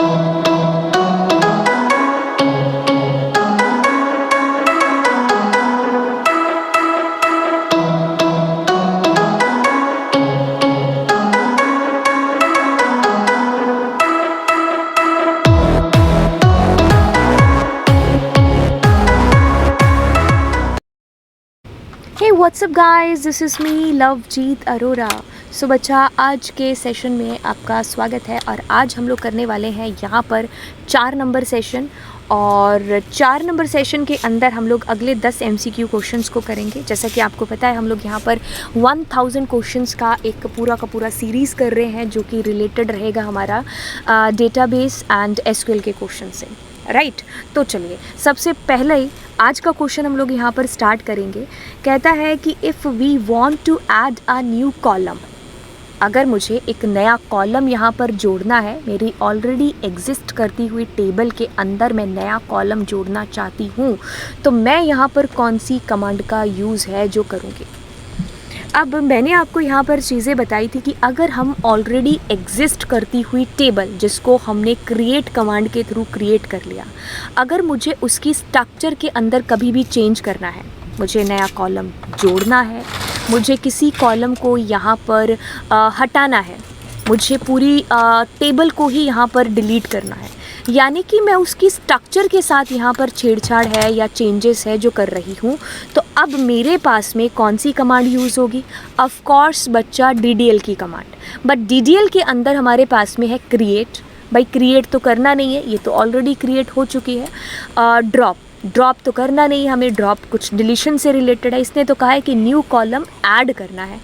Hey what's up guys, this is me Lovejeet Arora. सो बच्चा, आज के सेशन में आपका स्वागत है और आज हम लोग करने वाले हैं यहाँ पर 4 नंबर सेशन। और 4 नंबर सेशन के अंदर हम लोग अगले 10 MCQ क्वेश्चंस को करेंगे। जैसा कि आपको पता है हम लोग यहाँ पर 1000 क्वेश्चंस का एक पूरा सीरीज़ कर रहे हैं जो कि रिलेटेड रहेगा हमारा डेटाबेस एंड SQL के क्वेश्चन से, राइट। तो चलिए सबसे पहले ही आज का क्वेश्चन हम लोग यहाँ पर स्टार्ट करेंगे। कहता है कि if we want to add a new column, अगर मुझे एक नया कॉलम यहाँ पर जोड़ना है, मेरी ऑलरेडी एग्जिस्ट करती हुई टेबल के अंदर मैं नया कॉलम जोड़ना चाहती हूँ, तो मैं यहाँ पर कौन सी कमांड का यूज़ है जो करूँगी। अब मैंने आपको यहाँ पर चीज़ें बताई थी कि अगर हम ऑलरेडी एग्जिस्ट करती हुई टेबल जिसको हमने क्रिएट कमांड के थ्रू क्रिएट कर लिया, अगर मुझे उसकी स्ट्रक्चर के अंदर कभी भी चेंज करना है, मुझे नया कॉलम जोड़ना है, मुझे किसी कॉलम को यहाँ पर हटाना है, मुझे पूरी टेबल को ही यहाँ पर डिलीट करना है, यानी कि मैं उसकी स्ट्रक्चर के साथ यहाँ पर छेड़छाड़ है या चेंजेस है जो कर रही हूँ, तो अब मेरे पास में कौन सी कमांड यूज़ होगी। ऑफ कोर्स बच्चा DDL की कमांड, बट DDL के अंदर हमारे पास में है क्रिएट। भाई क्रिएट तो करना नहीं है, ये तो ऑलरेडी क्रिएट हो चुकी है। ड्रॉप तो करना नहीं है हमें, ड्रॉप कुछ डिलीशन से रिलेटेड है। इसने तो कहा है कि न्यू कॉलम ऐड करना है,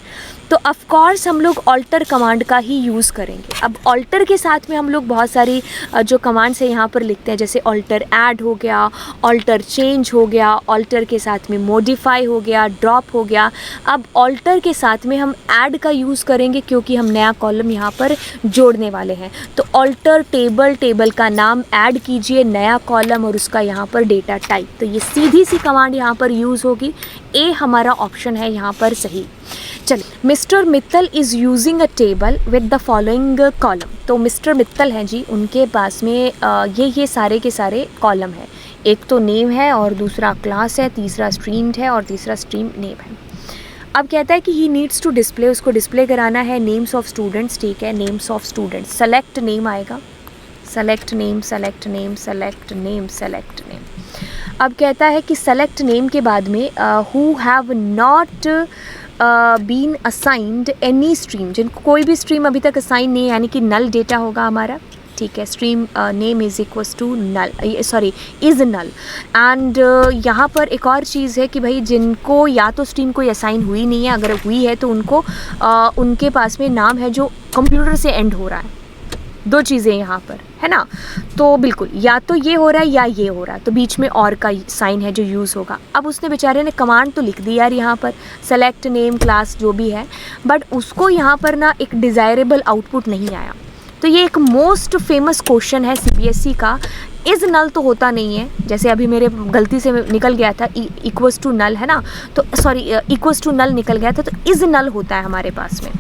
तो ऑफ कोर्स हम लोग ऑल्टर कमांड का ही यूज़ करेंगे। अब ऑल्टर के साथ में हम लोग बहुत सारी जो कमांड्स है यहाँ पर लिखते हैं, जैसे ऑल्टर ऐड हो गया, ऑल्टर चेंज हो गया, ऑल्टर के साथ में मॉडिफाई हो गया, ड्रॉप हो गया। अब ऑल्टर के साथ में हम ऐड का यूज़ करेंगे क्योंकि हम नया कॉलम यहाँ पर जोड़ने वाले हैं। तो ऑल्टर टेबल का नाम ऐड कीजिए, नया कॉलम और उसका यहाँ पर डेटा टाइप। तो ये सीधी सी कमांड यहाँ पर यूज़ होगी। ए हमारा ऑप्शन है यहाँ पर सही। चलिए, mister Mittal is using a table with the following column. तो मिस्टर मित्तल हैं जी, उनके पास में ये सारे के सारे कॉलम है। एक तो नेम है और दूसरा क्लास है, तीसरा स्ट्रीम्ड है और तीसरा स्ट्रीम नेम है। अब कहता है कि ही नीड्स टू डिस्प्ले, उसको डिस्प्ले कराना है नेम्स ऑफ स्टूडेंट्स। ठीक है, names of students, select name आएगा, select name, select name, select name, select name. अब कहता है कि सेलेक्ट नेम के बाद में who have not been assigned any stream, जिनको कोई भी स्ट्रीम अभी तक असाइन नहीं है, यानी कि नल डेटा होगा हमारा। ठीक है, stream name is equals to null, sorry is null. And यहाँ पर एक और चीज़ है कि भाई जिनको या तो स्ट्रीम कोई असाइन हुई नहीं है, अगर हुई है तो उनको उनके पास में नाम है जो कंप्यूटर से एंड हो रहा है। दो चीज़ें यहाँ पर है ना, तो बिल्कुल या तो ये हो रहा है या ये हो रहा है, तो बीच में और का साइन है जो यूज़ होगा। अब उसने बेचारे ने कमांड तो लिख दी यार यहाँ पर, सेलेक्ट नेम क्लास जो भी है, बट उसको यहाँ पर ना एक डिज़ायरेबल आउटपुट नहीं आया। तो ये एक मोस्ट फेमस क्वेश्चन है CBSE का। इज़ नल तो होता नहीं है, जैसे अभी मेरे गलती से निकल गया था इक्वल्स टू नल है ना, तो सॉरी इक्वल्स टू नल निकल गया था, तो इज़ नल होता है हमारे पास में,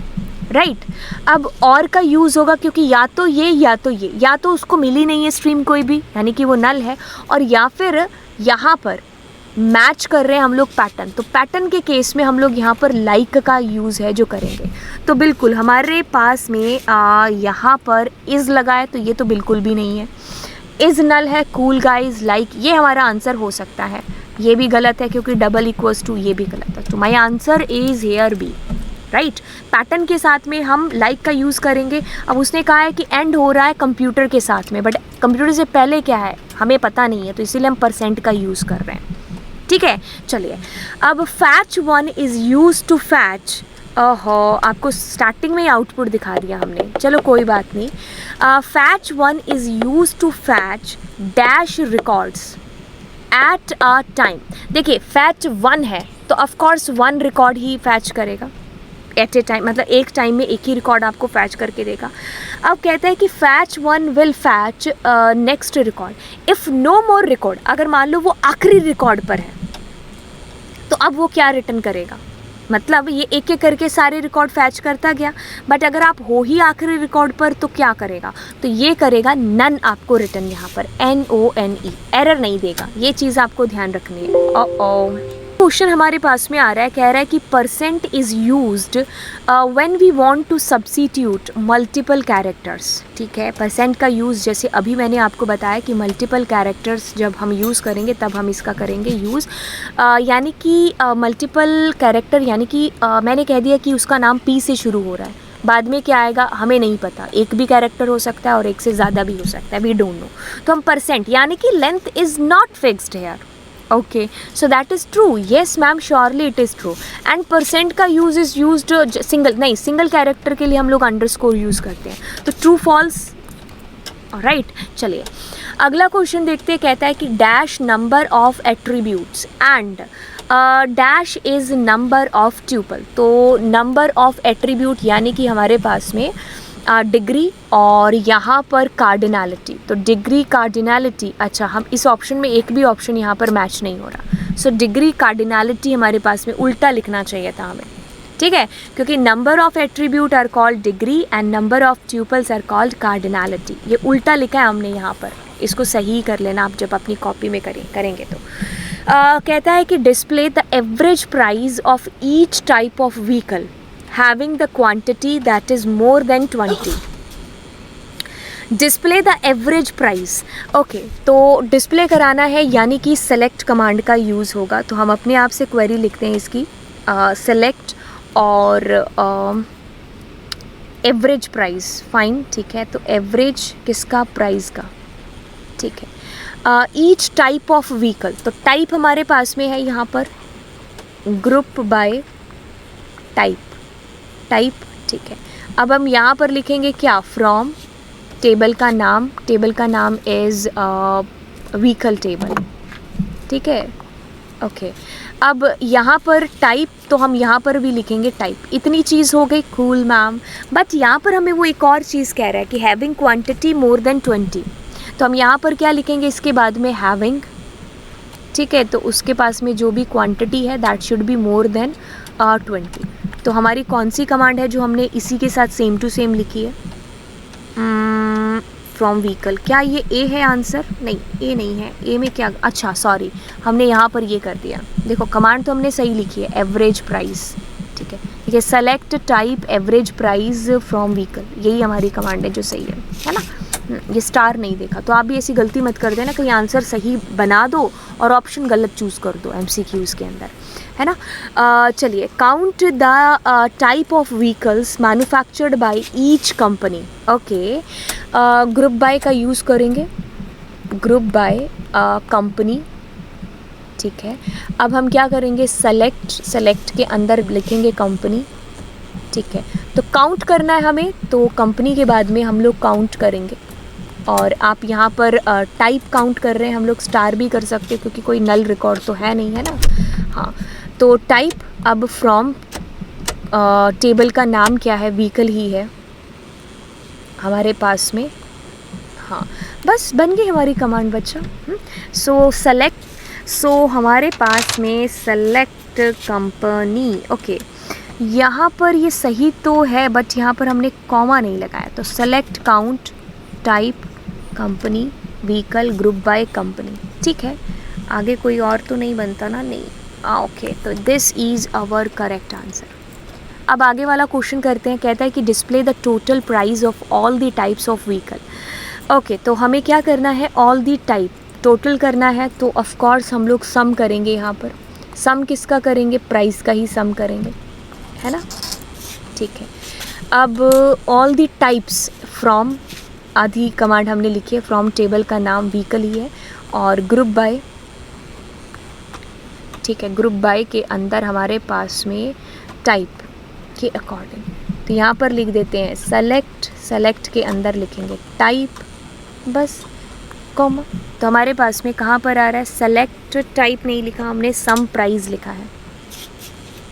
राइट। अब और का यूज़ होगा क्योंकि या तो ये या तो ये, या तो उसको मिली नहीं है स्ट्रीम कोई भी, यानी कि वो नल है, और या फिर यहाँ पर मैच कर रहे हैं हम लोग पैटर्न। तो पैटर्न के केस में हम लोग यहाँ पर लाइक का यूज़ है जो करेंगे। तो बिल्कुल हमारे पास में यहाँ पर इज़ लगा है, तो ये तो बिल्कुल भी नहीं है। इज़ नल है, कूल गाइज, लाइक, ये हमारा आंसर हो सकता है। ये भी गलत है क्योंकि डबल इक्वल्स टू, ये भी गलत है। तो my answer is here B, right. Pattern के साथ में हम लाइक का यूज़ करेंगे। अब उसने कहा है कि एंड हो रहा है कंप्यूटर के साथ में, बट कंप्यूटर से पहले क्या है हमें पता नहीं है, तो इसीलिए हम % का यूज़ कर रहे हैं। ठीक है, चलिए। अब fetch 1 is use to fetch, ओहो आपको स्टार्टिंग में ही आउटपुट दिखा दिया हमने, चलो कोई बात नहीं। Fetch 1 is use to fetch dash records at a time. देखिए फैच 1 है तो ऑफकोर्स 1 रिकॉर्ड ही फैच करेगा एट ए टाइम, मतलब एक टाइम में एक ही रिकॉर्ड आपको फैच करके देगा। अब कहता है कि fetch 1 will fetch next record if no more record. अगर मान लो वो आखिरी रिकॉर्ड पर है तो अब वो क्या रिटर्न करेगा, मतलब ये एक एक करके सारे रिकॉर्ड फैच करता गया, बट अगर आप हो ही आखिरी रिकॉर्ड पर तो क्या करेगा, तो ये करेगा नन आपको रिटर्न यहाँ पर NONE, एरर नहीं देगा, ये चीज़ आपको ध्यान रखनी है। क्वेश्चन हमारे पास में आ रहा है, कह रहा है कि percent is used when we want to substitute multiple characters. ठीक है, परसेंट का यूज़ जैसे अभी मैंने आपको बताया कि मल्टीपल कैरेक्टर्स जब हम यूज़ करेंगे तब हम इसका करेंगे यूज़, यानी कि मल्टीपल कैरेक्टर, यानी कि मैंने कह दिया कि उसका नाम P से शुरू हो रहा है, बाद में क्या आएगा हमें नहीं पता, एक भी कैरेक्टर हो सकता है और एक से ज़्यादा भी हो सकता है, वी डोंट नो, तो हम परसेंट, यानी कि length is not fixed here. Okay, so that is true, yes ma'am, surely it is true. And percent का use is used single character के लिए हम लोग अंडरस्कोर यूज़ करते हैं, तो ट्रू फॉल्स, राइट। चलिए अगला क्वेश्चन देखते हैं, कहता है कि dash number of attributes and dash is number of tuple. तो नंबर ऑफ एट्रीब्यूट यानी कि हमारे पास में डिग्री और यहाँ पर कार्डिनैलिटी, तो डिग्री कार्डिनैलिटी, अच्छा हम इस ऑप्शन में एक भी ऑप्शन यहाँ पर मैच नहीं हो रहा, सो डिग्री कार्डिनैलिटी हमारे पास में उल्टा लिखना चाहिए था हमें, ठीक है, क्योंकि number of attribute are called degree and number of tuples are called cardinality, ये उल्टा लिखा है हमने यहाँ पर, इसको सही कर लेना आप जब अपनी कॉपी में करेंगे तो। कहता है कि display the average price of each type of vehicle having the quantity that is more than 20. Display the average price, okay, तो डिस्प्ले कराना है यानी कि सेलेक्ट कमांड का यूज़ होगा, तो हम अपने आप से क्वेरी लिखते हैं इसकी, सेलेक्ट और एवरेज प्राइस, फाइन, ठीक है, तो एवरेज किसका, प्राइस का, ठीक है। ईच टाइप ऑफ व्हीकल, तो टाइप हमारे पास में है यहाँ पर ग्रुप बाय टाइप, ठीक है। अब हम यहाँ पर लिखेंगे क्या, फ्रॉम टेबल का नाम इज़ व्हीकल टेबल, ठीक है, ओके। अब यहाँ पर टाइप, तो हम यहाँ पर भी लिखेंगे टाइप, इतनी चीज़ हो गई, कूल मैम, बट यहाँ पर हमें वो एक और चीज़ कह रहा है कि हैविंग क्वांटिटी मोर देन 20, तो हम यहाँ पर क्या लिखेंगे इसके बाद में, हैविंग, ठीक है, तो उसके पास में जो भी क्वांटिटी है that should be more than 20। तो हमारी कौन सी कमांड है जो हमने इसी के साथ सेम टू सेम लिखी है, फ्रॉम व्हीकल, क्या ये ए है आंसर, नहीं ए नहीं है, ए में क्या, अच्छा सॉरी हमने यहाँ पर ये कर दिया, देखो कमांड तो हमने सही लिखी है, एवरेज प्राइस, ठीक है, select type average price from vehicle, यही हमारी कमांड है जो सही है ना। ये स्टार नहीं देखा, तो आप भी ऐसी गलती मत कर देना कहीं आंसर सही बना दो और ऑप्शन गलत चूज़ कर दो MCQs के अंदर, है ना। चलिए, count the type of vehicles manufactured by each company, okay, group by का यूज़ करेंगे, ग्रुप बाय कंपनी, ठीक है। अब हम क्या करेंगे, सेलेक्ट के अंदर लिखेंगे कंपनी, ठीक है, तो काउंट करना है हमें, तो कंपनी के बाद में हम लोग काउंट करेंगे, और आप यहाँ पर टाइप काउंट कर रहे हैं, हम लोग स्टार भी कर सकते हैं क्योंकि कोई नल रिकॉर्ड तो है नहीं, है ना, हाँ, तो टाइप, अब फ्रॉम टेबल का नाम क्या है, व्हीकल ही है हमारे पास में, हाँ, बस बन गई हमारी कमांड बच्चा। सो सेलेक्ट, सो हमारे पास में सेलेक्ट कंपनी, ओके, यहाँ पर ये सही तो है बट यहाँ पर हमने कॉमा नहीं लगाया, तो select count type company vehicle group by company, ठीक है, आगे कोई और तो नहीं बनता ना, नहीं, ओके, तो this is our correct answer. अब आगे वाला क्वेश्चन करते हैं, कहता है कि display the total price of all the types of vehicle, okay, तो हमें क्या करना है, ऑल द टाइप टोटल करना है, तो ऑफ कोर्स हम लोग सम करेंगे, यहाँ पर सम किसका करेंगे, प्राइस का ही सम करेंगे, है ना, ठीक है। अब ऑल द टाइप्स फ्रॉम, आधी कमांड हमने लिखी है, फ्रॉम टेबल का नाम व्हीकल ही है, और ग्रुप बाय, ठीक है, ग्रुप बाय के अंदर हमारे पास में टाइप के अकॉर्डिंग, तो यहाँ पर लिख देते हैं सेलेक्ट के अंदर लिखेंगे टाइप, बस कॉमा, तो हमारे पास में कहाँ पर आ रहा है, सेलेक्ट टाइप नहीं लिखा हमने, सम प्राइस लिखा है,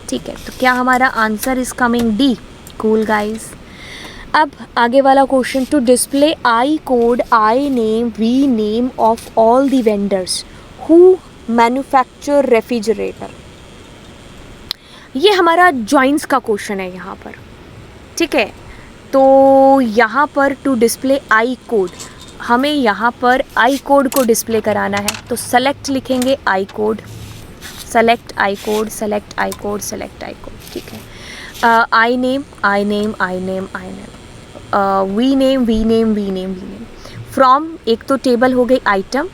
ठीक है, तो क्या हमारा answer is coming D, cool guys. अब आगे वाला question, to display I code, I name, V name of all the vendors who manufacture refrigerator, ये हमारा जॉइंट्स का क्वेश्चन है यहाँ पर, ठीक है। तो यहाँ पर टू डिस्प्ले आई कोड, हमें यहाँ पर आई कोड को डिस्प्ले कराना है, तो सेलेक्ट लिखेंगे I code, select I code, select I code, select I code, ठीक है। I name, I name, I name, I name, V name, V name, V name, V name. From, एक तो table हो गई आइटम,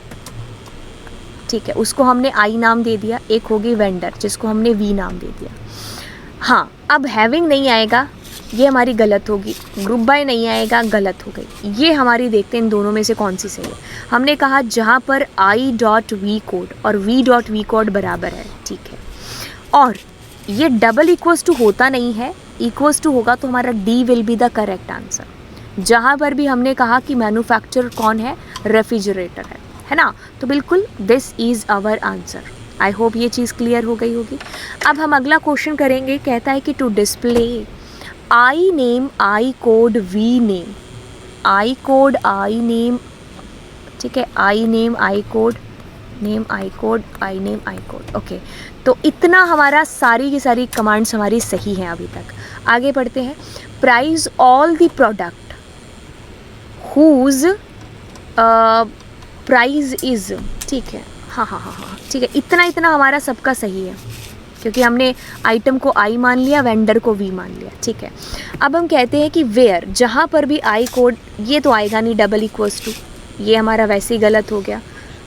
ठीक है, उसको हमने आई नाम दे दिया। एक हो गई वेंडर जिसको हमने वी नाम दे दिया। हाँ, अब हैविंग नहीं आएगा, ये हमारी गलत होगी। ग्रुप बाय नहीं आएगा, गलत हो गई। ये हमारी देखते हैं इन दोनों में से कौन सी सही है। हमने कहा जहाँ पर आई डॉट वी कोड और वी डॉट वी कोड बराबर है, ठीक है, और ये डबल इक्वल्स टू होता नहीं है, इक्वल्स टू होगा तो हमारा D will be the correct answer. जहाँ पर भी हमने कहा कि मैन्युफैक्चरर कौन है, रेफ्रिजरेटर है ना, तो बिल्कुल this is our answer. I hope ये चीज़ क्लियर हो गई होगी। अब हम अगला क्वेश्चन करेंगे, कहता है कि to display I name, I code, V name, I code, I name, ठीक है, I name, I code, name, I code, I name, I code, okay. तो इतना हमारा सारी की सारी कमांड्स हमारी सही हैं अभी तक। आगे बढ़ते हैं। Price all the product whose price is, ठीक है, हाँ हाँ हाँ हाँ, ठीक है, इतना हमारा सबका सही है क्योंकि हमने आइटम को आई मान लिया, वेंडर को वी मान लिया, ठीक है। अब हम कहते हैं कि वेयर, जहाँ पर भी आई कोड, ये तो आएगा नहीं डबल इक्वल्स टू, ये हमारा वैसे ही गलत हो गया।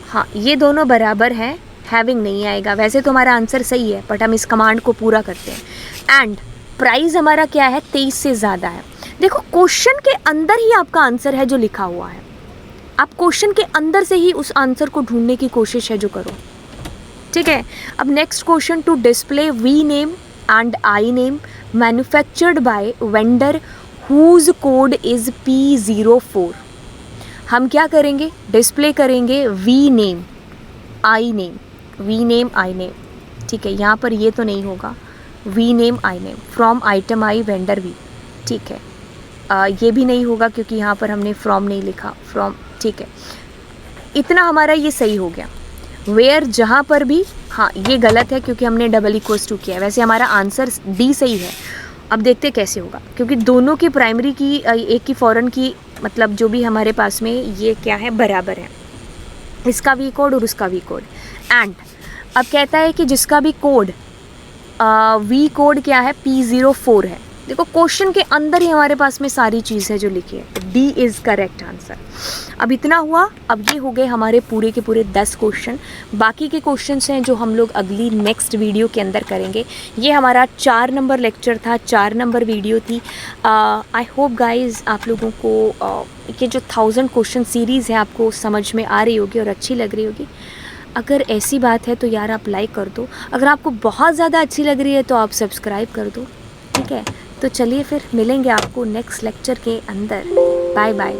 हाँ, ये दोनों बराबर हैं, हैविंग नहीं आएगा। वैसे तो हमारा आंसर सही है बट हम इस कमांड को पूरा करते हैं। एंड प्राइस हमारा क्या है, 23 से ज़्यादा है। देखो क्वेश्चन के अंदर ही आपका आंसर है जो लिखा हुआ है, आप क्वेश्चन के अंदर से ही उस आंसर को ढूंढने की कोशिश है जो करो, ठीक है। अब next question, to display V name and I name manufactured by vendor whose code is P04। हम क्या करेंगे, डिस्प्ले करेंगे V name, I name, V name, I name, ठीक है। यहाँ पर ये तो नहीं होगा, V name, I name, from item I, vendor V, ठीक है। ये भी नहीं होगा क्योंकि यहाँ पर हमने फ्रॉम नहीं लिखा, फ्रॉम, ठीक है। इतना हमारा ये सही हो गया। वेयर, जहाँ पर भी, हाँ ये गलत है क्योंकि हमने डबल इक्वल्स टू किया है। वैसे हमारा आंसर डी सही है। अब देखते कैसे होगा, क्योंकि दोनों की प्राइमरी की, एक की फॉरेन की, मतलब जो भी हमारे पास में ये क्या है, बराबर है, इसका वी कोड और उसका वी कोड। एंड अब कहता है कि जिसका भी कोड, वी कोड क्या है, P04 है। देखो क्वेश्चन के अंदर ही हमारे पास में सारी चीज़ है जो लिखी है, डी इज़ करेक्ट आंसर। अब इतना हुआ। अब ये हो गए हमारे पूरे के पूरे 10 क्वेश्चन। बाकी के क्वेश्चंस हैं जो हम लोग अगली नेक्स्ट वीडियो के अंदर करेंगे। ये हमारा 4 नंबर लेक्चर था, 4 नंबर वीडियो थी। आई होप गाइज आप लोगों को ये जो 1000 क्वेश्चन सीरीज़ है आपको समझ में आ रही होगी और अच्छी लग रही होगी। अगर ऐसी बात है तो यार आप लाइक कर दो, अगर आपको बहुत ज़्यादा अच्छी लग रही है तो आप सब्सक्राइब कर दो, ठीक है। तो चलिए फिर मिलेंगे आपको नेक्स्ट लेक्चर के अंदर। Bye bye.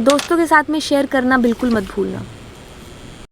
दोस्तों के साथ में शेयर करना बिल्कुल मत भूलना।